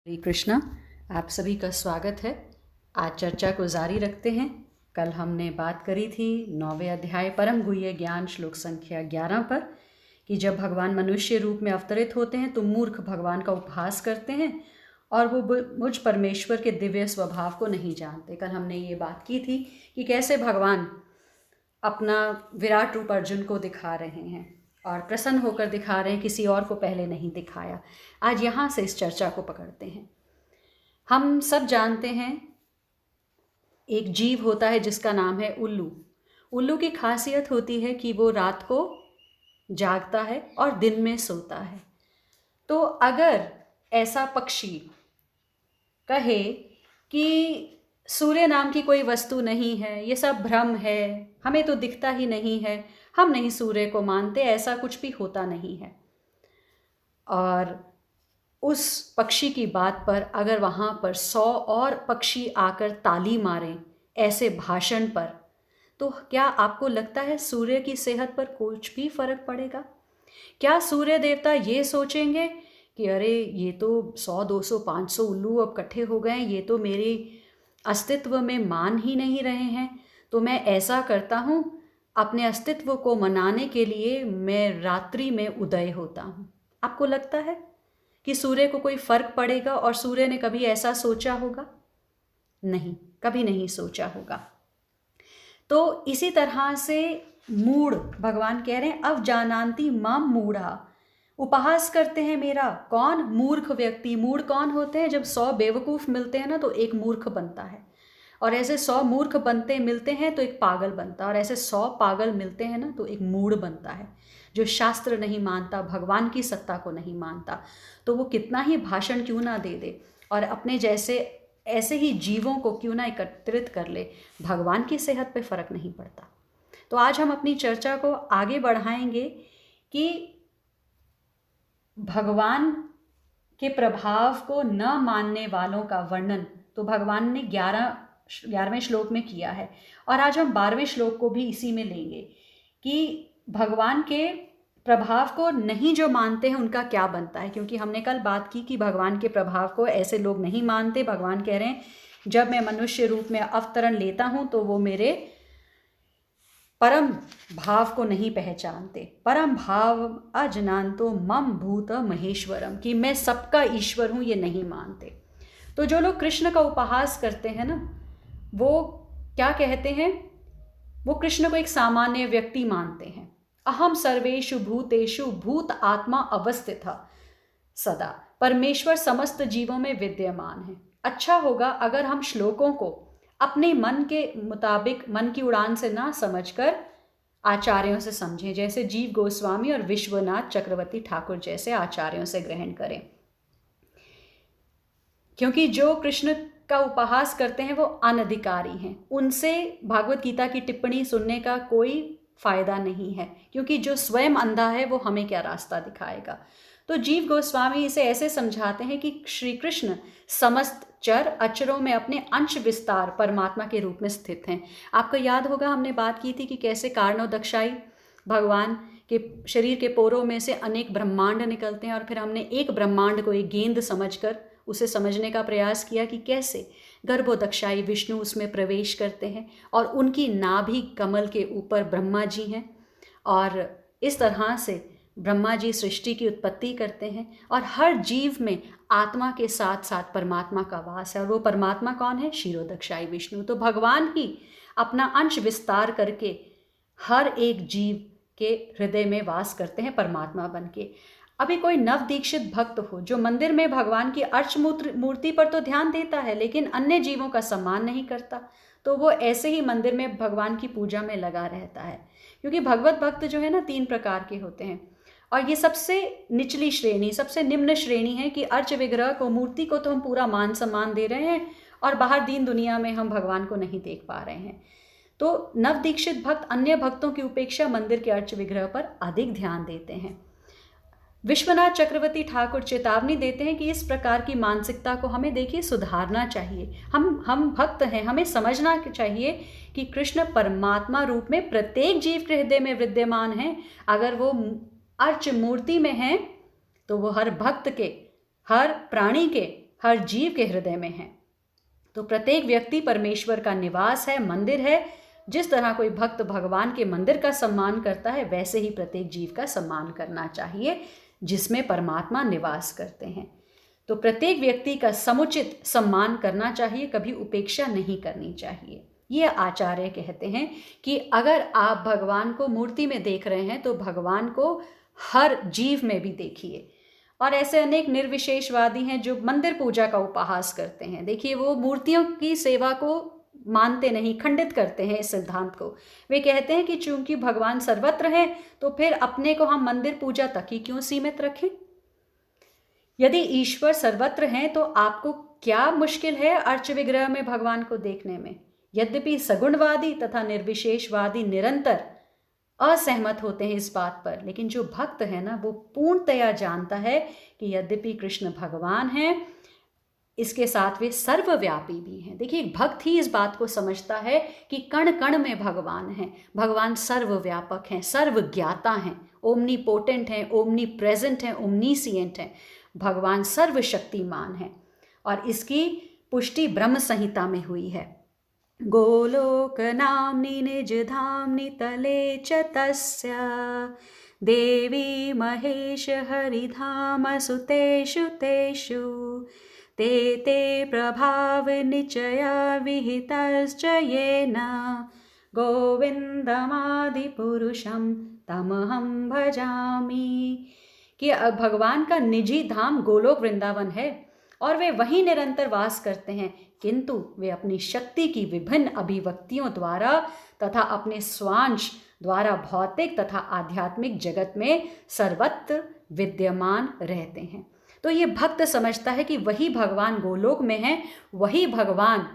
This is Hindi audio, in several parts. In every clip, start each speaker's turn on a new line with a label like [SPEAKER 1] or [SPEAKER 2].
[SPEAKER 1] हरे कृष्णा। आप सभी का स्वागत है। आज चर्चा को जारी रखते हैं। कल हमने बात करी थी 9वें अध्याय परम गुह्य ज्ञान श्लोक संख्या 11 पर कि जब भगवान मनुष्य रूप में अवतरित होते हैं तो मूर्ख भगवान का उपहास करते हैं और वो मुझ परमेश्वर के दिव्य स्वभाव को नहीं जानते। कल हमने ये बात की थी कि कैसे भगवान अपना विराट रूप अर्जुन को दिखा रहे हैं और प्रसन्न होकर दिखा रहे हैं, किसी और को पहले नहीं दिखाया। आज यहाँ से इस चर्चा को पकड़ते हैं। हम सब जानते हैं एक जीव होता है जिसका नाम है उल्लू। उल्लू की खासियत होती है कि वो रात को जागता है और दिन में सोता है। तो अगर ऐसा पक्षी कहे कि सूर्य नाम की कोई वस्तु नहीं है, ये सब भ्रम है, हमें तो दिखता ही नहीं है, हम नहीं सूर्य को मानते, ऐसा कुछ भी होता नहीं है, और उस पक्षी की बात पर अगर वहाँ पर 100 और पक्षी आकर ताली मारें ऐसे भाषण पर, तो क्या आपको लगता है सूर्य की सेहत पर कुछ भी फर्क पड़ेगा? क्या सूर्य देवता ये सोचेंगे कि अरे ये तो 100, 200, 500 उल्लू अब इकट्ठे हो गए, ये तो मेरे अस्तित्व में मान ही नहीं रहे हैं, तो मैं ऐसा करता हूँ, अपने अस्तित्व को मनाने के लिए मैं रात्रि में उदय होता हूँ। आपको लगता है कि सूर्य को कोई फर्क पड़ेगा? और सूर्य ने कभी ऐसा सोचा होगा? नहीं, कभी नहीं सोचा होगा। तो इसी तरह से मूढ़, भगवान कह रहे हैं अव जानन्ति माम मूढ़ा, उपहास करते हैं मेरा। कौन? मूर्ख व्यक्ति। मूढ़ कौन होते हैं? जब 100 बेवकूफ़ मिलते हैं ना तो एक मूर्ख बनता है, और ऐसे 100 मूर्ख बनते मिलते हैं तो एक पागल बनता है, और ऐसे 100 पागल मिलते हैं ना तो एक मूढ़ बनता है, जो शास्त्र नहीं मानता, भगवान की सत्ता को नहीं मानता। तो वो कितना ही भाषण क्यों ना दे दे और अपने जैसे ऐसे ही जीवों को क्यों ना एकत्रित कर ले, भगवान की सेहत पे फ़र्क नहीं पड़ता। तो आज हम अपनी चर्चा को आगे बढ़ाएंगे कि भगवान के प्रभाव को न मानने वालों का वर्णन तो भगवान ने 11वें श्लोक में किया है, और आज हम 12वें श्लोक को भी इसी में लेंगे कि भगवान के प्रभाव को नहीं जो मानते हैं उनका क्या बनता है। क्योंकि हमने कल बात की कि भगवान के प्रभाव को ऐसे लोग नहीं मानते। भगवान कह रहे हैं जब मैं मनुष्य रूप में अवतरण लेता हूँ तो वो मेरे परम भाव को नहीं पहचानते। परम भाव अजनान्तो मम भूत महेश्वरम, कि मैं सबका ईश्वर हूँ, ये नहीं मानते। तो जो लोग कृष्ण का उपहास करते हैं ना, वो क्या कहते हैं? वो कृष्ण को एक सामान्य व्यक्ति मानते हैं। अहम सर्वेषु भूतेषु भूत आत्मा अवस्थितः सदा, परमेश्वर समस्त जीवों में विद्यमान है। अच्छा होगा अगर हम श्लोकों को अपने मन के मुताबिक, मन की उड़ान से ना समझकर आचार्यों से समझें, जैसे जीव गोस्वामी और विश्वनाथ चक्रवर्ती ठाकुर जैसे आचार्यों से ग्रहण करें। क्योंकि जो कृष्ण का उपहास करते हैं वो अनधिकारी हैं, उनसे भागवत गीता की टिप्पणी सुनने का कोई फ़ायदा नहीं है, क्योंकि जो स्वयं अंधा है वो हमें क्या रास्ता दिखाएगा। तो जीव गोस्वामी इसे ऐसे समझाते हैं कि श्री कृष्ण समस्त चर अचरों में अपने अंश विस्तार परमात्मा के रूप में स्थित हैं। आपको याद होगा हमने बात की थी कि कैसे कारणोदक्षाई भगवान के शरीर के पोरों में से अनेक ब्रह्मांड निकलते हैं, और फिर हमने एक ब्रह्मांड को एक गेंद समझकर उसे समझने का प्रयास किया कि कैसे गर्भोदक्षाई विष्णु उसमें प्रवेश करते हैं और उनकी नाभि कमल के ऊपर ब्रह्मा जी हैं, और इस तरह से ब्रह्मा जी सृष्टि की उत्पत्ति करते हैं, और हर जीव में आत्मा के साथ साथ परमात्मा का वास है। और वो परमात्मा कौन है? क्षीरोदक्षाई विष्णु। तो भगवान ही अपना अंश विस्तार करके हर एक जीव के हृदय में वास करते हैं परमात्मा बन के। अभी कोई नव दीक्षित भक्त हो जो मंदिर में भगवान की अर्च मूर्ति पर तो ध्यान देता है लेकिन अन्य जीवों का सम्मान नहीं करता, तो वो ऐसे ही मंदिर में भगवान की पूजा में लगा रहता है। क्योंकि भगवत भक्त जो है ना 3 प्रकार के होते हैं, और ये सबसे निचली श्रेणी, सबसे निम्न श्रेणी है कि अर्च विग्रह को, मूर्ति को तो हम पूरा मान सम्मान दे रहे हैं और बाहर दीन दुनिया में हम भगवान को नहीं देख पा रहे हैं। तो नव दीक्षित भक्त अन्य भक्तों की उपेक्षा मंदिर के अर्च विग्रह पर अधिक ध्यान देते हैं। विश्वनाथ चक्रवर्ती ठाकुर चेतावनी देते हैं कि इस प्रकार की मानसिकता को हमें देखिए सुधारना चाहिए। हम भक्त हैं, हमें समझना चाहिए कि कृष्ण परमात्मा रूप में प्रत्येक जीव के हृदय में विद्यमान है। अगर वो अर्च मूर्ति में हैं तो वो हर भक्त के, हर प्राणी के हर जीव के हृदय में है। तो प्रत्येक व्यक्ति परमेश्वर का निवास है, मंदिर है। जिस तरह कोई भक्त भगवान के मंदिर का सम्मान करता है, वैसे ही प्रत्येक जीव का सम्मान करना चाहिए जिसमें परमात्मा निवास करते हैं। तो प्रत्येक व्यक्ति का समुचित सम्मान करना चाहिए, कभी उपेक्षा नहीं करनी चाहिए। ये आचार्य कहते हैं कि अगर आप भगवान को मूर्ति में देख रहे हैं तो भगवान को हर जीव में भी देखिए। और ऐसे अनेक निर्विशेषवादी हैं जो मंदिर पूजा का उपहास करते हैं। देखिए, वो मूर्तियों की सेवा को मानते नहीं, खंडित करते हैं इस सिद्धांत को। वे कहते हैं कि चूंकि भगवान सर्वत्र हैं तो फिर अपने को हम मंदिर पूजा तक ही क्यों सीमित रखें। यदि ईश्वर सर्वत्र हैं तो आपको क्या मुश्किल है अर्च विग्रह में भगवान को देखने में। यद्यपि सगुणवादी तथा निर्विशेषवादी निरंतर असहमत होते हैं इस बात पर, लेकिन जो भक्त है ना, वो पूर्णतया जानता है कि यद्यपि कृष्ण भगवान हैं, इसके साथ वे सर्वव्यापी भी हैं। देखिए, एक भक्त ही इस बात को समझता है कि कण कण में भगवान हैं। भगवान सर्वव्यापक हैं, सर्वज्ञाता हैं, ओमनीपोटेंट हैं, ओमनी प्रेजेंट हैं, ओमनीसिएंट हैं। भगवान सर्वशक्तिमान हैं और इसकी पुष्टि ब्रह्म संहिता में हुई है। गोलोक नाम्नि निज धाम्नि तले च तस्य देवी महेश हरिधाम सुतेषु तेषु ते ते प्रभाव निचय विहितश्च येन गोविंदमादिपुरुषं तमहं भजामि। कि भगवान का निजी धाम गोलोक वृंदावन है और वे वहीं निरंतर वास करते हैं, किंतु वे अपनी शक्ति की विभिन्न अभिव्यक्तियों द्वारा तथा अपने स्वांश द्वारा भौतिक तथा आध्यात्मिक जगत में सर्वत्र विद्यमान रहते हैं। तो ये भक्त समझता है कि वही भगवान गोलोक में है, वही भगवान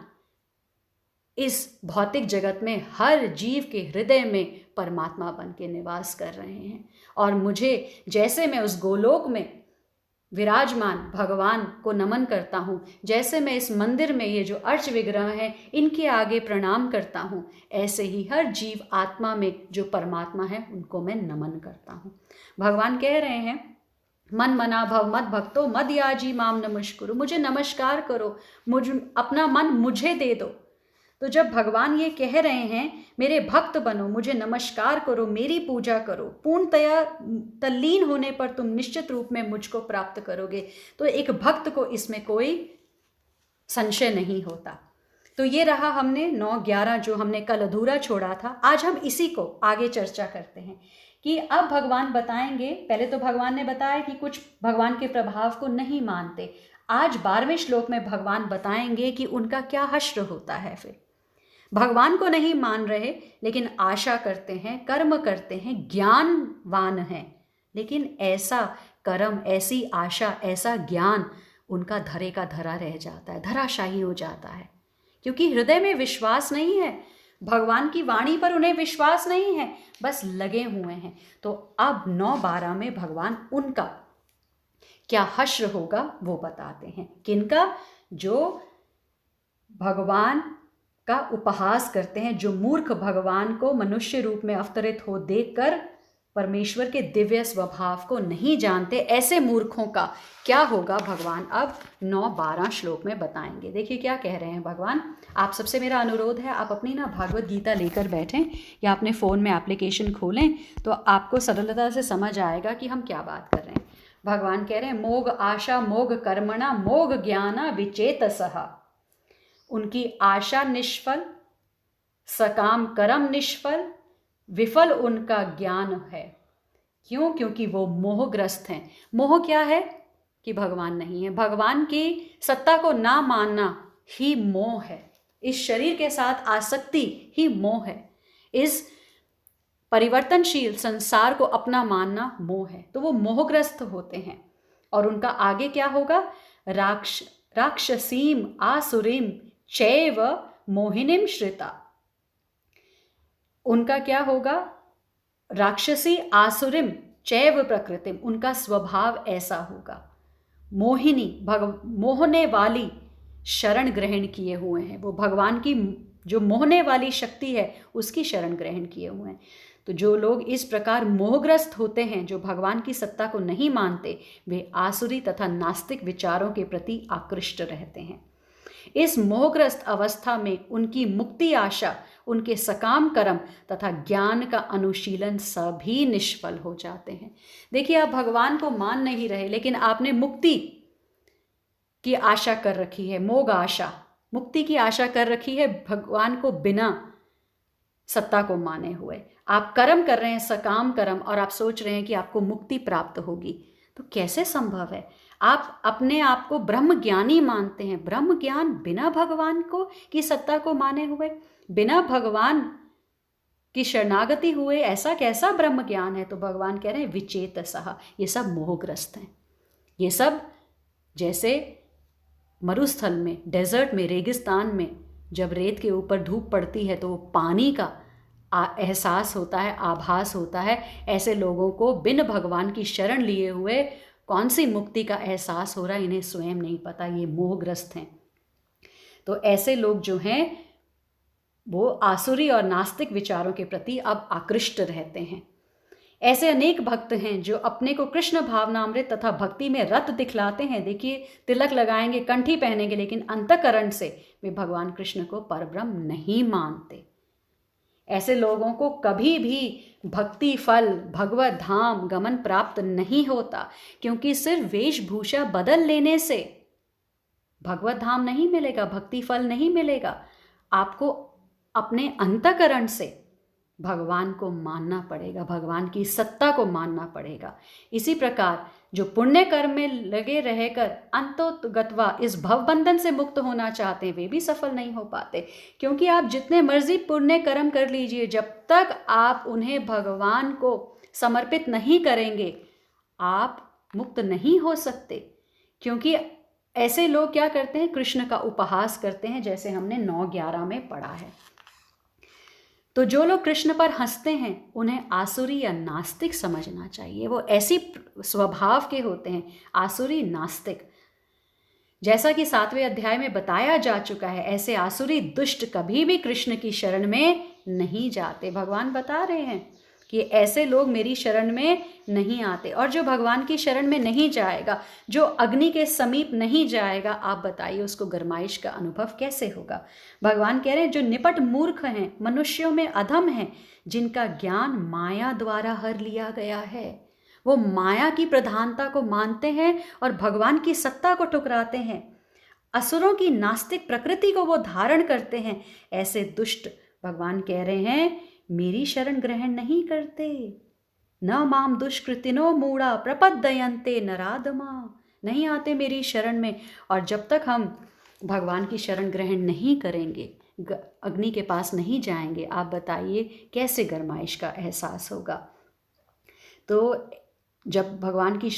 [SPEAKER 1] इस भौतिक जगत में हर जीव के हृदय में परमात्मा बन के निवास कर रहे हैं। और मुझे, जैसे मैं उस गोलोक में विराजमान भगवान को नमन करता हूँ, जैसे मैं इस मंदिर में ये जो अर्च विग्रह हैं इनके आगे प्रणाम करता हूँ, ऐसे ही हर जीव आत्मा में जो परमात्मा है उनको मैं नमन करता हूँ। भगवान कह रहे हैं, मन मना भव मद भक्तो मद याजी माम नमस्कुरु। मुझे नमस्कार करो, अपना मन मुझे दे दो। तो जब भगवान ये कह रहे हैं मेरे भक्त बनो, मुझे नमस्कार करो, मेरी पूजा करो, पूर्णतया तल्लीन होने पर तुम निश्चित रूप में मुझको प्राप्त करोगे, तो एक भक्त को इसमें कोई संशय नहीं होता। तो ये रहा हमने 9-11 जो हमने कल अधूरा छोड़ा था। आज हम इसी को आगे चर्चा करते हैं कि अब भगवान बताएंगे। पहले तो भगवान ने बताया कि कुछ भगवान के प्रभाव को नहीं मानते। आज 12वें श्लोक में भगवान बताएंगे कि उनका क्या हश्र होता है। फिर भगवान को नहीं मान रहे लेकिन आशा करते हैं, कर्म करते हैं, ज्ञानवान हैं, लेकिन ऐसा कर्म, ऐसी आशा, ऐसा ज्ञान उनका धरे का धरा रह जाता है, धराशायी हो जाता है, क्योंकि हृदय में विश्वास नहीं है, भगवान की वाणी पर उन्हें विश्वास नहीं है, बस लगे हुए हैं। तो अब 9-12 में भगवान उनका क्या हश्र होगा वो बताते हैं। किनका? जो भगवान का उपहास करते हैं, जो मूर्ख भगवान को मनुष्य रूप में अवतरित हो देखकर परमेश्वर के दिव्य स्वभाव को नहीं जानते, ऐसे मूर्खों का क्या होगा भगवान अब 9-12 श्लोक में बताएंगे। देखिए क्या कह रहे हैं भगवान। आप सबसे मेरा अनुरोध है, आप अपनी ना भागवत गीता लेकर बैठें या अपने फ़ोन में एप्लीकेशन खोलें तो आपको सरलता से समझ आएगा कि हम क्या बात कर रहे हैं। भगवान कह रहे हैं, मोग आशा मोग कर्मणा मोग ज्ञाना विचेतसः। उनकी आशा निष्फल, सकाम कर्म निष्फल, विफल उनका ज्ञान है। क्यों? क्योंकि वो मोहग्रस्त हैं। मोह क्या है? कि भगवान नहीं है। भगवान की सत्ता को ना मानना ही मोह है। इस शरीर के साथ आसक्ति ही मोह है। इस परिवर्तनशील संसार को अपना मानना मोह है। तो वो मोहग्रस्त होते हैं। और उनका आगे क्या होगा? राक्षसीम आसुरीम चैव मोहिनीम श्रिता। उनका क्या होगा? राक्षसी आसुरिम चैव प्रकृतिम। उनका स्वभाव ऐसा होगा। मोहिनी, मोहने वाली शरण ग्रहण किए हुए हैं। वो भगवान की जो मोहने वाली शक्ति है उसकी शरण ग्रहण किए हुए हैं। तो जो लोग इस प्रकार मोहग्रस्त होते हैं, जो भगवान की सत्ता को नहीं मानते, वे आसुरी तथा नास्तिक विचारों के प्रति आकृष्ट रहते हैं। इस मोहग्रस्त अवस्था में उनकी मुक्ति आशा, उनके सकाम कर्म तथा ज्ञान का अनुशीलन सभी निष्फल हो जाते हैं। देखिए, आप भगवान को मान नहीं रहे, लेकिन आपने मुक्ति की आशा कर रखी है, मोग आशा, मुक्ति की आशा कर रखी है भगवान को बिना सत्ता को माने हुए। आप कर्म कर रहे हैं, सकाम कर्म, और आप सोच रहे हैं कि आपको मुक्ति प्राप्त होगी। तो कैसे संभव है? आप अपने आप को ब्रह्म ज्ञानी मानते हैं, ब्रह्म ज्ञान बिना भगवान को की सत्ता को माने हुए, बिना भगवान की शरणागति हुए, ऐसा कैसा ब्रह्म ज्ञान है? तो भगवान कह रहे हैं विचेतसः, ये सब मोहग्रस्त हैं। ये सब जैसे मरुस्थल में, डेजर्ट में, रेगिस्तान में जब रेत के ऊपर धूप पड़ती है तो वो पानी का एहसास होता है, आभास होता है, ऐसे लोगों को बिन भगवान की शरण लिए हुए कौन सी मुक्ति का एहसास हो रहा है, इन्हें स्वयं नहीं पता, ये मोहग्रस्त हैं। तो ऐसे लोग जो हैं वो आसुरी और नास्तिक विचारों के प्रति अब आकृष्ट रहते हैं। ऐसे अनेक भक्त हैं जो अपने को कृष्ण भावनामृत तथा भक्ति में रत दिखलाते हैं। देखिए, तिलक लगाएंगे, कंठी पहनेंगे, लेकिन अंतःकरण से वे भगवान कृष्ण को परब्रह्म नहीं मानते। ऐसे लोगों को कभी भी भक्ति फल, भगवत धाम गमन प्राप्त नहीं होता, क्योंकि सिर्फ वेशभूषा बदल लेने से भगवत धाम नहीं मिलेगा, भक्ति फल नहीं मिलेगा। आपको अपने अंतःकरण से भगवान को मानना पड़ेगा, भगवान की सत्ता को मानना पड़ेगा। इसी प्रकार जो पुण्य कर्म में लगे रहकर अंतोगत्वा इस भवबंधन से मुक्त होना चाहते हैं, वे भी सफल नहीं हो पाते, क्योंकि आप जितने मर्जी पुण्य कर्म कर लीजिए, जब तक आप उन्हें भगवान को समर्पित नहीं करेंगे, आप मुक्त नहीं हो सकते। क्योंकि ऐसे लोग क्या करते हैं? कृष्ण का उपहास करते हैं, जैसे हमने 9-11 में पढ़ा है। तो जो लोग कृष्ण पर हंसते हैं उन्हें आसुरी या नास्तिक समझना चाहिए। वो ऐसी स्वभाव के होते हैं, आसुरी नास्तिक। जैसा कि 7वें अध्याय में बताया जा चुका है, ऐसे आसुरी दुष्ट कभी भी कृष्ण की शरण में नहीं जाते। भगवान बता रहे हैं कि ऐसे लोग मेरी शरण में नहीं आते। और जो भगवान की शरण में नहीं जाएगा, जो अग्नि के समीप नहीं जाएगा, आप बताइए उसको गरमाइश का अनुभव कैसे होगा? भगवान कह रहे हैं जो निपट मूर्ख हैं, मनुष्यों में अधम हैं, जिनका ज्ञान माया द्वारा हर लिया गया है, वो माया की प्रधानता को मानते हैं और भगवान की सत्ता को ठुकराते हैं, असुरों की नास्तिक प्रकृति को वो धारण करते हैं। ऐसे दुष्ट भगवान कह रहे हैं मेरी शरण ग्रहण नहीं करते। न माम दुष्कृतिनो मूढ़ा प्रपद्यन्ते नराधमा, नहीं आते मेरी शरण में। और जब तक हम भगवान की शरण ग्रहण नहीं करेंगे, अग्नि के पास नहीं जाएंगे, आप बताइए कैसे गरमाइश का एहसास होगा? तो जब भगवान की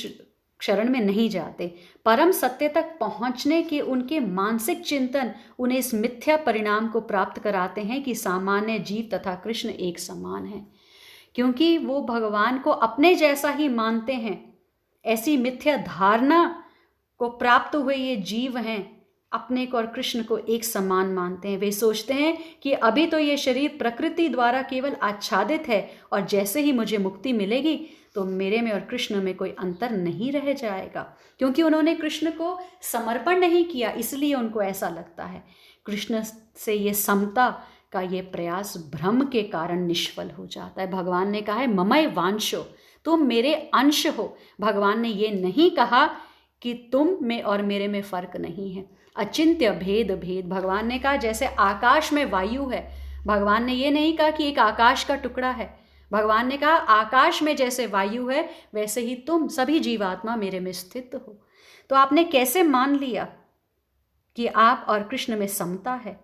[SPEAKER 1] शरण में नहीं जाते, परम सत्य तक पहुंचने के उनके मानसिक चिंतन उन्हें इस मिथ्या परिणाम को प्राप्त कराते हैं कि सामान्य जीव तथा कृष्ण एक समान है। क्योंकि वो भगवान को अपने जैसा ही मानते हैं, ऐसी मिथ्या धारणा को प्राप्त हुए ये जीव हैं, अपने को और कृष्ण को एक समान मानते हैं। वे सोचते हैं कि अभी तो ये शरीर प्रकृति द्वारा केवल आच्छादित है और जैसे ही मुझे मुक्ति मिलेगी तो मेरे में और कृष्ण में कोई अंतर नहीं रह जाएगा। क्योंकि उन्होंने कृष्ण को समर्पण नहीं किया, इसलिए उनको ऐसा लगता है। कृष्ण से ये समता का ये प्रयास भ्रम के कारण निष्फल हो जाता है। भगवान ने कहा है ममय वांशो, तुम मेरे अंश हो। भगवान ने ये नहीं कहा कि तुम में और मेरे में फर्क नहीं है। अचिंत्य भेद भेद, भगवान ने कहा जैसे आकाश में वायु है। भगवान ने ये नहीं कहा कि एक आकाश का टुकड़ा है। भगवान ने कहा आकाश में जैसे वायु है वैसे ही तुम सभी जीवात्मा मेरे में स्थित हो। तो आपने कैसे मान लिया कि आप और कृष्ण में समता है?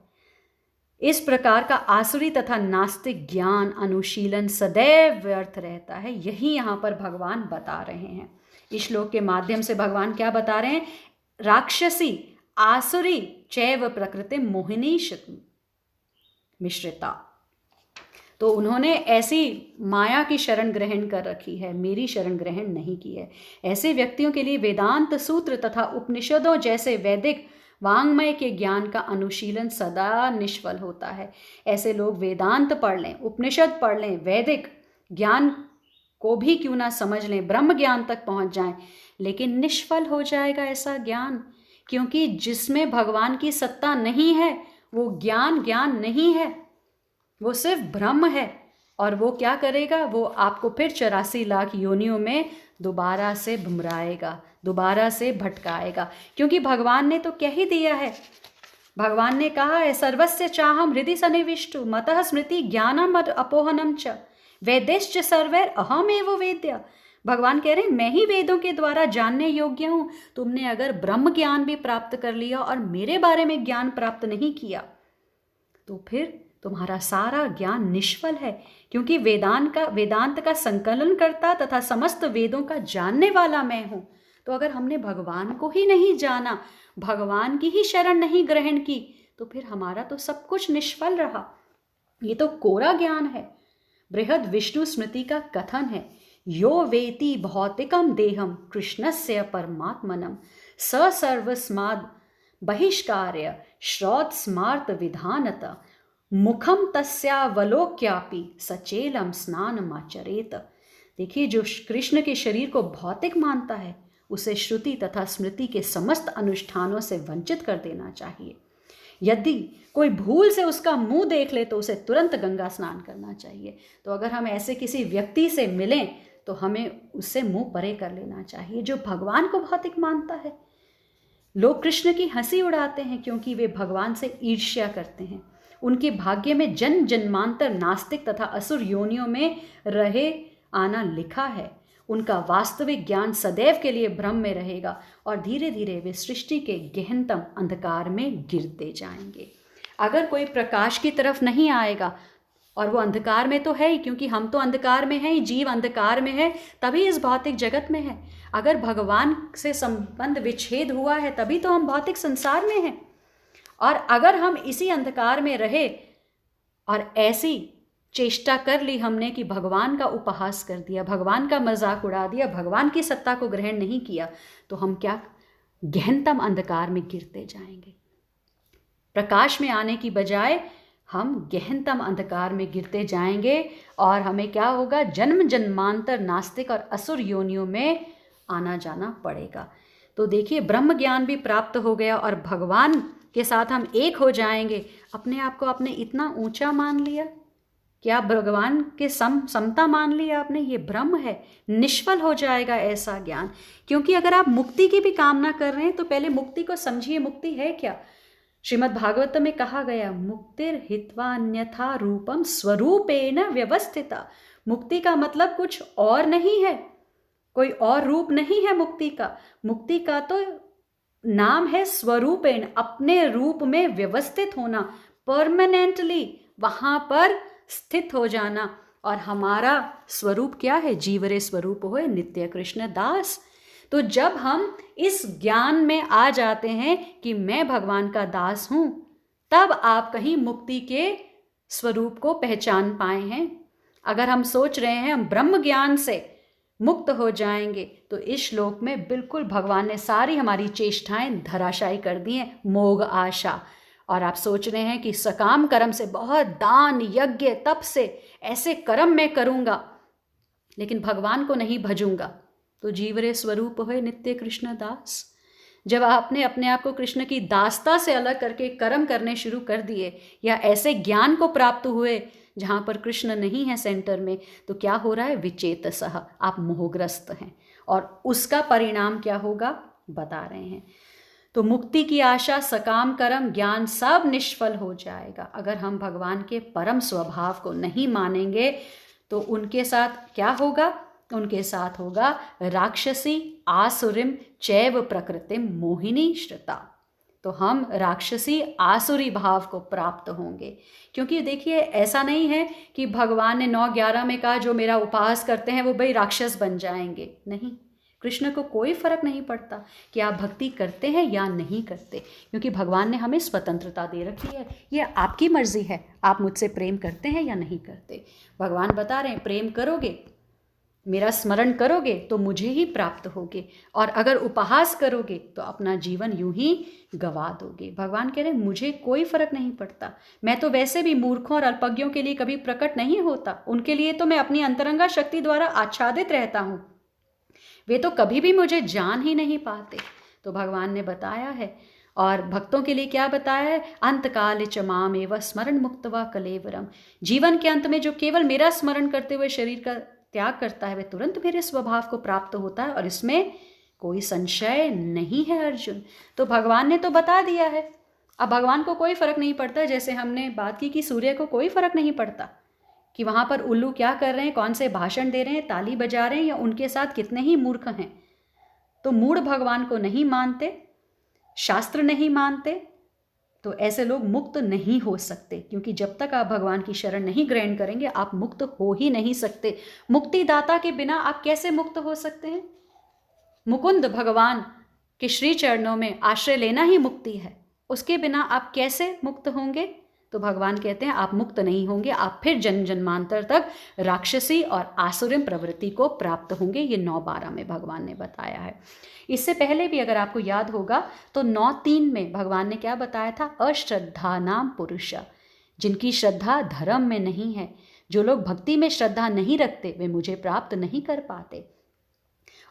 [SPEAKER 1] इस प्रकार का आसुरी तथा नास्तिक ज्ञान अनुशीलन सदैव व्यर्थ रहता है। यही यहाँ पर भगवान बता रहे हैं। इस श्लोक के माध्यम से भगवान क्या बता रहे हैं? राक्षसी आसुरी चैव प्रकृति मोहिनी मिश्रिता। तो उन्होंने ऐसी माया की शरण ग्रहण कर रखी है, मेरी शरण ग्रहण नहीं की है। ऐसे व्यक्तियों के लिए वेदांत सूत्र तथा उपनिषदों जैसे वैदिक वांग्मय के ज्ञान का अनुशीलन सदा निष्फल होता है। ऐसे लोग वेदांत पढ़ लें, उपनिषद पढ़ लें, वैदिक ज्ञान को भी क्यों ना समझ लें, ब्रह्म ज्ञान तक पहुंच जाएं, लेकिन निष्फल हो जाएगा ऐसा ज्ञान, क्योंकि जिसमें भगवान की सत्ता नहीं है वो ज्ञान ज्ञान नहीं है, वो सिर्फ ब्रह्म है। और वो क्या करेगा, वो आपको फिर 84 लाख योनियों में दोबारा से भुमराएगा, दोबारा से भटकाएगा, क्योंकि भगवान ने तो कह ही दिया है, भगवान ने कहा है सर्वस्य चाहम हृदि सन्निविष्टु मतः स्मृति ज्ञानम अपोहनम च वेदेश्च सर्वैर अहमेव वेद्य। भगवान कह रहे हैं मैं ही वेदों के द्वारा जानने योग्य हूँ। तुमने अगर ब्रह्म ज्ञान भी प्राप्त कर लिया और मेरे बारे में ज्ञान प्राप्त नहीं किया तो फिर तुम्हारा सारा ज्ञान निष्फल है, क्योंकि वेदांत का संकलन करता तथा समस्त वेदों का जानने वाला मैं हूँ। तो अगर हमने भगवान को ही नहीं जाना, भगवान की ही शरण नहीं ग्रहण की, तो फिर हमारा तो सब कुछ निष्फल रहा। ये तो कोरा ज्ञान है। बृहद विष्णु स्मृति का कथन है, यो वेति भौतिकम देहम कृष्णस्य परमात्मनम स सर्वस्माद् बहिष्कार्य श्रौत स्मार्त विधानत मुखम तस्यावलोक्यापि सचेलम स्नानमाचरेत। देखिए, जो कृष्ण के शरीर को भौतिक मानता है उसे श्रुति तथा स्मृति के समस्त अनुष्ठानों से वंचित कर देना चाहिए। यदि कोई भूल से उसका मुंह देख ले तो उसे तुरंत गंगा स्नान करना चाहिए। तो अगर हम ऐसे किसी व्यक्ति से मिलें तो हमें उससे मुंह परे कर लेना चाहिए जो भगवान को भौतिक मानता है। लोग कृष्ण की हंसी उड़ाते हैं क्योंकि वे भगवान से ईर्ष्या करते हैं। उनके भाग्य में जन्म जन्मांतर नास्तिक तथा असुर योनियों में रहे आना लिखा है। उनका वास्तविक ज्ञान सदैव के लिए भ्रम में रहेगा और धीरे धीरे वे सृष्टि के गहनतम अंधकार में गिरते जाएंगे। अगर कोई प्रकाश की तरफ नहीं आएगा, और वो अंधकार में तो है ही, क्योंकि हम तो अंधकार में हैं ही, जीव अंधकार में है, तभी इस भौतिक जगत में है। अगर भगवान से संबंध विच्छेद हुआ है तभी तो हम भौतिक संसार में हैं। और अगर हम इसी अंधकार में रहे और ऐसी चेष्टा कर ली हमने कि भगवान का उपहास कर दिया, भगवान का मजाक उड़ा दिया, भगवान की सत्ता को ग्रहण नहीं किया, तो हम क्या गहनतम अंधकार में गिरते जाएंगे। प्रकाश में आने की बजाय हम गहनतम अंधकार में गिरते जाएंगे और हमें क्या होगा, जन्म जन्मांतर नास्तिक और असुर योनियों में आना जाना पड़ेगा। तो देखिए, ब्रह्म ज्ञान भी प्राप्त हो गया और भगवान के साथ हम एक हो जाएंगे। अपने आप को आपने इतना ऊंचा मान लिया, क्या भगवान के समता मान लिया आपने? ये ब्रह्म है, निष्फल हो जाएगा ऐसा ज्ञान। क्योंकि अगर आप मुक्ति की भी कामना कर रहे हैं तो पहले मुक्ति को समझिए, मुक्ति है क्या। श्रीमद् भागवत में कहा गया, मुक्तिर हित्वा अन्यथा रूपम स्वरूपेण व्यवस्थिता। मुक्ति का मतलब कुछ और नहीं है, कोई और रूप नहीं है मुक्ति का। मुक्ति का तो नाम है स्वरूपेण, अपने रूप में व्यवस्थित होना, परमानेंटली वहां पर स्थित हो जाना। और हमारा स्वरूप क्या है? जीवरे स्वरूप होए नित्य कृष्ण दास। तो जब हम इस ज्ञान में आ जाते हैं कि मैं भगवान का दास हूं, तब आप कहीं मुक्ति के स्वरूप को पहचान पाए हैं। अगर हम सोच रहे हैं हम ब्रह्म ज्ञान से मुक्त हो जाएंगे, तो इस श्लोक में बिल्कुल भगवान ने सारी हमारी चेष्टाएं धराशायी कर दी हैं, मोग आशा। और आप सोच रहे हैं कि सकाम कर्म से, बहुत दान यज्ञ तप से ऐसे कर्म मैं करूंगा लेकिन भगवान को नहीं भजूंगा, तो जीवरे स्वरूप होए नित्य कृष्ण दास। जब आपने अपने आप को कृष्ण की दासता से अलग करके कर्म करने शुरू कर दिए, या ऐसे ज्ञान को प्राप्त हुए जहाँ पर कृष्ण नहीं है सेंटर में, तो क्या हो रहा है? विचेतसः, आप मोहग्रस्त हैं। और उसका परिणाम क्या होगा बता रहे हैं। तो मुक्ति की आशा, सकाम कर्म, ज्ञान सब निष्फल हो जाएगा। अगर हम भगवान के परम स्वभाव को नहीं मानेंगे तो उनके साथ क्या होगा? उनके साथ होगा राक्षसी आसुरिम चैव प्रकृतिम मोहिनी श्रुता। तो हम राक्षसी आसुरी भाव को प्राप्त होंगे। क्योंकि देखिए, ऐसा नहीं है कि भगवान ने 9-11 में कहा जो मेरा उपहास करते हैं वो भाई राक्षस बन जाएंगे। नहीं, कृष्ण को कोई फर्क नहीं पड़ता कि आप भक्ति करते हैं या नहीं करते, क्योंकि भगवान ने हमें स्वतंत्रता दे रखी है। ये आपकी मर्जी है, आप मुझसे प्रेम करते हैं या नहीं करते। भगवान बता रहे हैं प्रेम करोगे मेरा स्मरण करोगे तो मुझे ही प्राप्त होगे, और अगर उपहास करोगे तो अपना जीवन यूं ही गवा दोगे। भगवान कह रहे हैं मुझे कोई फर्क नहीं पड़ता, मैं तो वैसे भी मूर्खों और अल्पज्ञों के लिए कभी प्रकट नहीं होता, उनके लिए तो मैं अपनी अंतरंगा शक्ति द्वारा आच्छादित रहता हूँ, वे तो कभी भी मुझे जान ही नहीं पाते। तो भगवान ने बताया है, और भक्तों के लिए क्या बताया है, अंतकाल च माम एव स्मरण मुक्तवा कलेवरम। जीवन के अंत में जो केवल मेरा स्मरण करते हुए शरीर का त्याग करता है, वह तुरंत मेरे स्वभाव को प्राप्त होता है, और इसमें कोई संशय नहीं है अर्जुन। तो भगवान ने तो बता दिया है। अब भगवान को कोई फर्क नहीं पड़ता, जैसे हमने बात की कि सूर्य को कोई फर्क नहीं पड़ता कि वहाँ पर उल्लू क्या कर रहे हैं, कौन से भाषण दे रहे हैं, ताली बजा रहे हैं, या उनके साथ कितने ही मूर्ख हैं। तो मूढ़ भगवान को नहीं मानते, शास्त्र नहीं मानते, तो ऐसे लोग मुक्त नहीं हो सकते, क्योंकि जब तक आप भगवान की शरण नहीं ग्रहण करेंगे आप मुक्त हो ही नहीं सकते। मुक्तिदाता के बिना आप कैसे मुक्त हो सकते हैं? मुकुंद भगवान के श्री चरणों में आश्रय लेना ही मुक्ति है, उसके बिना आप कैसे मुक्त होंगे? तो भगवान कहते हैं आप मुक्त नहीं होंगे, आप फिर जन्म जन्मांतर तक राक्षसी और आसुरिम प्रवृत्ति को प्राप्त होंगे। ये 9:12 में भगवान ने बताया है। इससे पहले भी अगर आपको याद होगा तो 9:3 में भगवान ने क्या बताया था, अश्रद्धा नाम पुरुष, जिनकी श्रद्धा धर्म में नहीं है, जो लोग भक्ति में श्रद्धा नहीं रखते वे मुझे प्राप्त नहीं कर पाते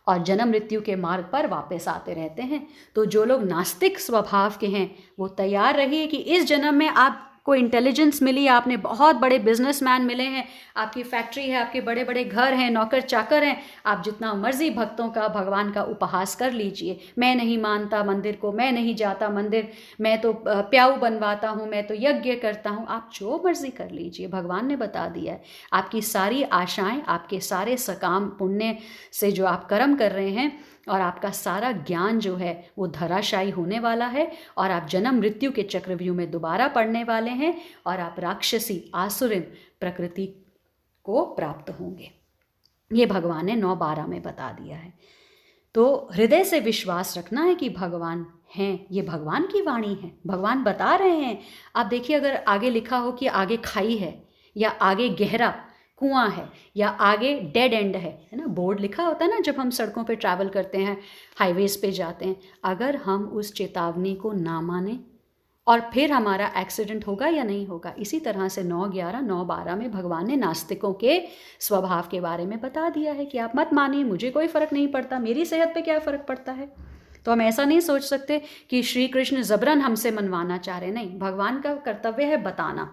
[SPEAKER 1] और जन्म मृत्यु के मार्ग पर वापस आते रहते हैं। तो जो लोग नास्तिक स्वभाव के हैं वो तैयार रहिए कि इस जन्म में आपको इंटेलिजेंस मिली, आपने बहुत बड़े बिजनेसमैन मिले हैं, आपकी फैक्ट्री है, आपके बड़े बड़े घर हैं, नौकर चाकर हैं, आप जितना मर्जी भक्तों का भगवान का उपहास कर लीजिए। मैं नहीं मानता मंदिर को, मैं नहीं जाता मंदिर, मैं तो प्याऊ बनवाता हूँ, मैं तो यज्ञ करता हूँ, आप जो मर्जी कर लीजिए। भगवान ने बता दिया है आपकी सारी आशाएं, आपके सारे सकाम पुण्य से जो आप कर्म कर रहे हैं और आपका सारा ज्ञान जो है वो धराशायी होने वाला है, और आप जन्म मृत्यु के चक्रव्यूह में दोबारा पड़ने वाले हैं, और आप राक्षसी आसुरिन प्रकृति को प्राप्त होंगे। ये भगवान ने 9:12 में बता दिया है। तो हृदय से विश्वास रखना है कि भगवान हैं, ये भगवान की वाणी है, भगवान बता रहे हैं। आप देखिए अगर आगे लिखा हो कि आगे खाई है, या आगे गहरा कुआं है, या आगे डेड एंड है ना, बोर्ड लिखा होता है ना जब हम सड़कों पे ट्रैवल करते हैं, हाईवेज पे जाते हैं, अगर हम उस चेतावनी को ना माने और फिर हमारा एक्सीडेंट होगा या नहीं होगा। इसी तरह से 9:11 9:12 में भगवान ने नास्तिकों के स्वभाव के बारे में बता दिया है कि आप मत मानिए, मुझे कोई फ़र्क नहीं पड़ता, मेरी सेहत पे क्या फ़र्क पड़ता है। तो हम ऐसा नहीं सोच सकते कि श्री कृष्ण ज़बरन हमसे मनवाना चाह रहे, नहीं, भगवान का कर्तव्य है बताना।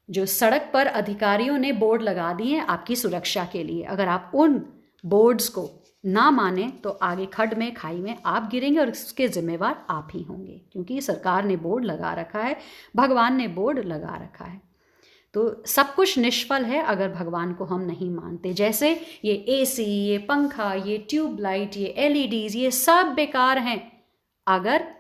[SPEAKER 1] जो सड़क पर अधिकारियों ने बोर्ड लगा दिए हैं आपकी सुरक्षा के लिए, अगर आप उन बोर्ड्स को ना माने तो आगे खड्ड में खाई में आप गिरेंगे और इसके जिम्मेवार आप ही होंगे, क्योंकि सरकार ने बोर्ड लगा रखा है, भगवान ने बोर्ड लगा रखा है। तो सब कुछ निष्फल है अगर भगवान को हम नहीं मानते। जैसे ये एसी, ये पंखा, ये ट्यूबलाइट, ये एलईडीज, ये सब बेकार हैं अगर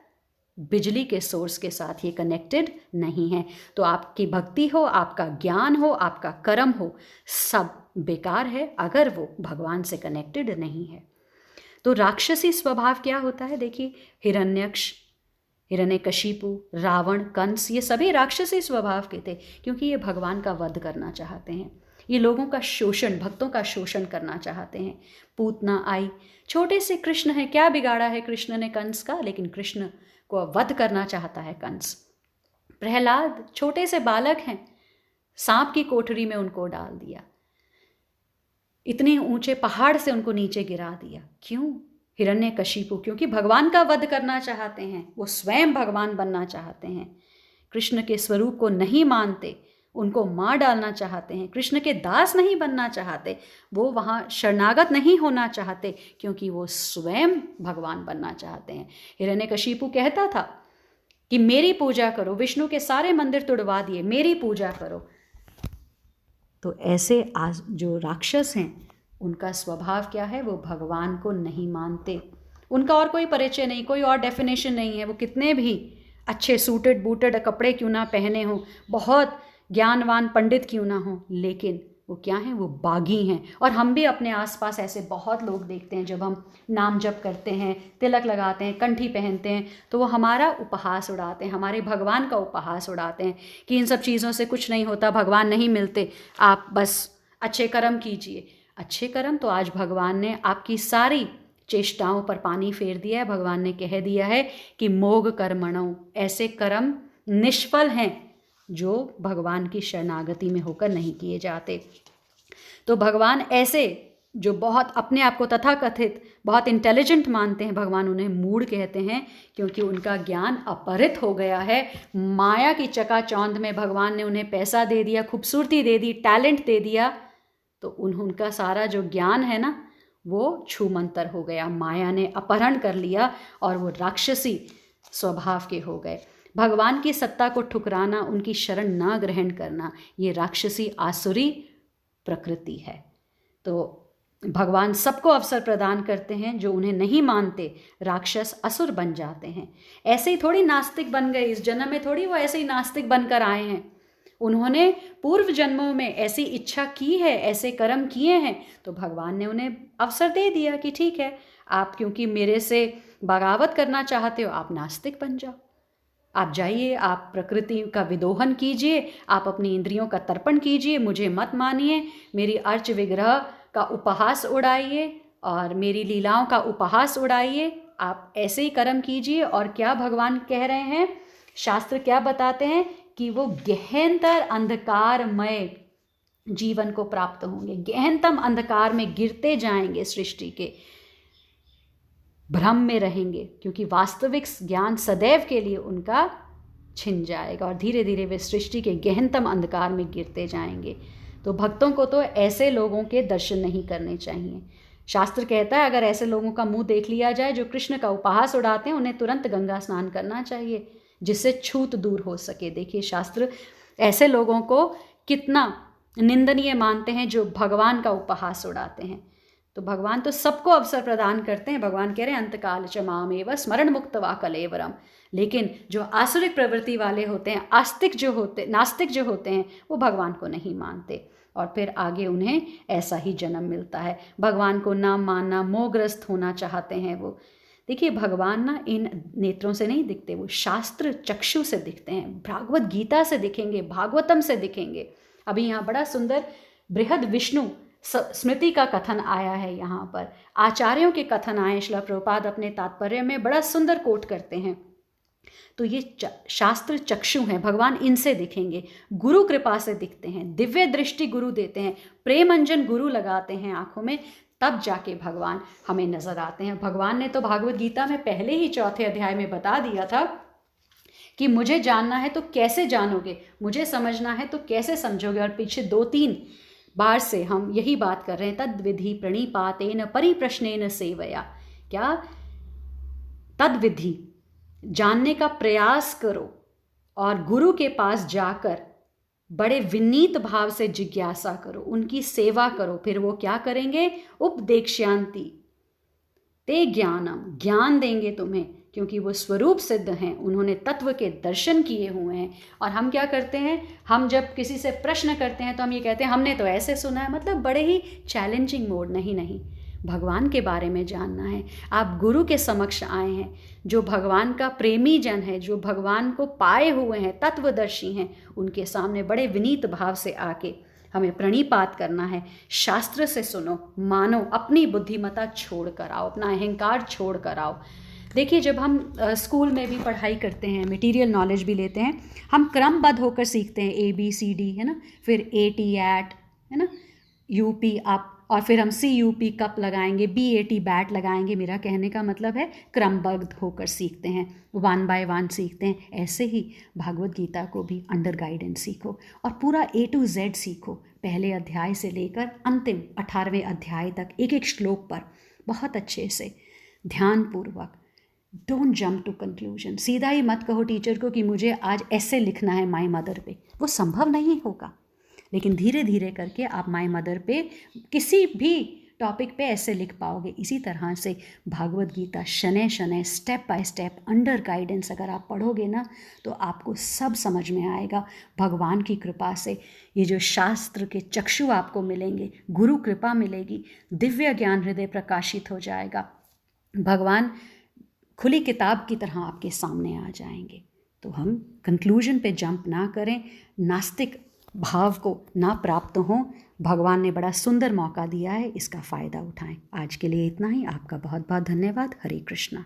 [SPEAKER 1] बिजली के सोर्स के साथ ये कनेक्टेड नहीं है। तो आपकी भक्ति हो, आपका ज्ञान हो, आपका कर्म हो, सब बेकार है अगर वो भगवान से कनेक्टेड नहीं है। तो राक्षसी स्वभाव क्या होता है, देखिए हिरण्यक्ष, हिरण्यकशिपु, रावण, कंस, ये सभी राक्षसी स्वभाव के थे, क्योंकि ये भगवान का वध करना चाहते हैं, ये लोगों का शोषण, भक्तों का शोषण करना चाहते हैं। पूतना आई, छोटे से कृष्ण है, क्या बिगाड़ा है कृष्ण ने कंस का, लेकिन कृष्ण को वध करना चाहता है कंस। प्रहलाद छोटे से बालक हैं, सांप की कोठरी में उनको डाल दिया, इतने ऊंचे पहाड़ से उनको नीचे गिरा दिया। क्यों? हिरण्यकशिपु क्योंकि भगवान का वध करना चाहते हैं, वो स्वयं भगवान बनना चाहते हैं, कृष्ण के स्वरूप को नहीं मानते, उनको मार डालना चाहते हैं, कृष्ण के दास नहीं बनना चाहते, वो वहाँ शरणागत नहीं होना चाहते, क्योंकि वो स्वयं भगवान बनना चाहते हैं। हिरण्यकशिपु कहता था कि मेरी पूजा करो, विष्णु के सारे मंदिर तुड़वा दिए, मेरी पूजा करो। तो ऐसे जो राक्षस हैं उनका स्वभाव क्या है, वो भगवान को नहीं मानते, उनका और कोई परिचय नहीं, कोई और डेफिनेशन नहीं है। वो कितने भी अच्छे सूटेड बूटेड कपड़े क्यों ना पहने हों, बहुत ज्ञानवान पंडित क्यों ना हो, लेकिन वो क्या हैं, वो बागी हैं। और हम भी अपने आसपास ऐसे बहुत लोग देखते हैं, जब हम नाम जप करते हैं, तिलक लगाते हैं, कंठी पहनते हैं, तो वो हमारा उपहास उड़ाते हैं, हमारे भगवान का उपहास उड़ाते हैं कि इन सब चीज़ों से कुछ नहीं होता, भगवान नहीं मिलते, आप बस अच्छे कर्म कीजिए। अच्छे कर्म, तो आज भगवान ने आपकी सारी चेष्टाओं पर पानी फेर दिया है। भगवान ने कह दिया है कि मोग कर्मणो, ऐसे कर्म निष्फल हैं जो भगवान की शरणागति में होकर नहीं किए जाते। तो भगवान ऐसे जो बहुत अपने आप को तथाकथित बहुत इंटेलिजेंट मानते हैं, भगवान उन्हें मूढ़ कहते हैं, क्योंकि उनका ज्ञान अपहृत हो गया है। माया की चकाचौंध में भगवान ने उन्हें पैसा दे दिया, खूबसूरती दे दी, टैलेंट दे दिया, तो उनका सारा जो ज्ञान है ना वो छूमंतर हो गया। माया ने अपहरण कर लिया और वो राक्षसी स्वभाव के हो गए। भगवान की सत्ता को ठुकराना, उनकी शरण न ग्रहण करना, ये राक्षसी आसुरी प्रकृति है। तो भगवान सबको अवसर प्रदान करते हैं, जो उन्हें नहीं मानते राक्षस असुर बन जाते हैं। ऐसे ही थोड़ी नास्तिक बन गए, इस जन्म में थोड़ी वो ऐसे ही नास्तिक बनकर आए हैं। उन्होंने पूर्व जन्मों में ऐसी इच्छा की है, ऐसे कर्म किए हैं, तो भगवान ने उन्हें अवसर दे दिया कि ठीक है, आप क्योंकि मेरे से बगावत करना चाहते हो, आप नास्तिक बन जाओ, आप जाइए, आप प्रकृति का विदोहन कीजिए, आप अपनी इंद्रियों का तर्पण कीजिए, मुझे मत मानिए, मेरी अर्च विग्रह का उपहास उड़ाइए और मेरी लीलाओं का उपहास उड़ाइए, आप ऐसे ही कर्म कीजिए। और क्या भगवान कह रहे हैं, शास्त्र क्या बताते हैं कि वो गहनतर अंधकारमय जीवन को प्राप्त होंगे, गहनतम अंधकार में गिरते जाएंगे, सृष्टि के भ्रम में रहेंगे, क्योंकि वास्तविक ज्ञान सदैव के लिए उनका छिन जाएगा और धीरे धीरे वे सृष्टि के गहनतम अंधकार में गिरते जाएंगे। तो भक्तों को तो ऐसे लोगों के दर्शन नहीं करने चाहिए। शास्त्र कहता है अगर ऐसे लोगों का मुंह देख लिया जाए जो कृष्ण का उपहास उड़ाते हैं, उन्हें तुरंत गंगा स्नान करना चाहिए, जिससे छूत दूर हो सके। देखिए शास्त्र ऐसे लोगों को कितना निंदनीय मानते हैं जो भगवान का उपहास उड़ाते हैं। तो भगवान तो सबको अवसर प्रदान करते हैं। भगवान कह रहे हैं अंतकाल च मामेव स्मरण मुक्त वा कलेवरम। लेकिन जो आसुरिक प्रवृत्ति वाले होते हैं, नास्तिक जो होते हैं, वो भगवान को नहीं मानते और फिर आगे उन्हें ऐसा ही जन्म मिलता है। भगवान को ना मानना, मोहग्रस्त होना चाहते हैं वो। देखिए भगवान ना इन नेत्रों से नहीं दिखते, वो शास्त्र चक्षु से दिखते हैं, भागवत गीता से दिखेंगे, भागवतम से दिखेंगे। अभी यहाँ बड़ा सुंदर बृहद विष्णु स्मृति का कथन आया है, यहाँ पर आचार्यों के कथन आए। श्रील प्रभुपाद अपने तात्पर्य में बड़ा सुंदर कोट करते हैं। तो ये शास्त्र चक्षु हैं, भगवान इनसे दिखेंगे, गुरु कृपा से दिखते हैं, दिव्य दृष्टि गुरु देते हैं, प्रेम अंजन गुरु लगाते हैं आंखों में, तब जाके भगवान हमें नजर आते हैं। भगवान ने तो भागवत गीता में पहले ही 4 अध्याय में बता दिया था कि मुझे जानना है तो कैसे जानोगे, मुझे समझना है तो कैसे समझोगे। और पीछे 2-3 बार से हम यही बात कर रहे हैं, तद विधि प्रणिपातेन परिप्रश्नेन सेवया। क्या तद विधि, जानने का प्रयास करो और गुरु के पास जाकर बड़े विनीत भाव से जिज्ञासा करो, उनकी सेवा करो। फिर वो क्या करेंगे, उपदेक्ष्यांति ते ज्ञानम, ज्ञान देंगे तुम्हें, क्योंकि वो स्वरूप सिद्ध हैं, उन्होंने तत्व के दर्शन किए हुए हैं। और हम क्या करते हैं, हम जब किसी से प्रश्न करते हैं तो हम ये कहते हैं हमने तो ऐसे सुना है, मतलब बड़े ही चैलेंजिंग मोड। नहीं, भगवान के बारे में जानना है। आप गुरु के समक्ष आए हैं, जो भगवान का प्रेमी जन है, जो भगवान को पाए हुए हैं, तत्वदर्शी हैं, उनके सामने बड़े विनीत भाव से आके हमें प्रणिपात करना है। शास्त्र से सुनो, मानो, अपनी बुद्धिमत्ता छोड़ कर आओ, अपना अहंकार छोड़ कर आओ। देखिए जब हम स्कूल में भी पढ़ाई करते हैं, मटेरियल नॉलेज भी लेते हैं, हम क्रमबद्ध होकर सीखते हैं, ABCD है ना, फिर AT AT है ना, UP आप, और फिर हम CUP कप लगाएंगे, BAT बैट लगाएंगे। मेरा कहने का मतलब है क्रमबद्ध होकर सीखते हैं, 1 by 1 सीखते हैं। ऐसे ही भागवत गीता को भी अंडर गाइडेंस सीखो और पूरा A to Z सीखो, पहले अध्याय से लेकर अंतिम 18वें अध्याय तक एक एक श्लोक पर बहुत अच्छे से ध्यानपूर्वक। Don't jump to conclusion. सीधा ही मत कहो टीचर को कि मुझे आज ऐसे लिखना है माई मदर पे, वो संभव नहीं होगा। लेकिन धीरे धीरे करके आप माई मदर पे किसी भी टॉपिक पे ऐसे लिख पाओगे। इसी तरह से भागवत गीता शनै शनै, step by step, under guidance अगर आप पढ़ोगे ना, तो आपको सब समझ में आएगा। भगवान की कृपा से ये जो शास्त्र के चक्षु आपको मिलेंगे, गुरु कृपा मिलेगी, दिव्य ज्ञान हृदय प्रकाशित हो जाएगा, भगवान खुली किताब की तरह आपके सामने आ जाएंगे। तो हम कंक्लूजन पे जंप ना करें, नास्तिक भाव को ना प्राप्त हों। भगवान ने बड़ा सुंदर मौका दिया है, इसका फ़ायदा उठाएं। आज के लिए इतना ही। आपका बहुत बहुत धन्यवाद। हरे कृष्णा।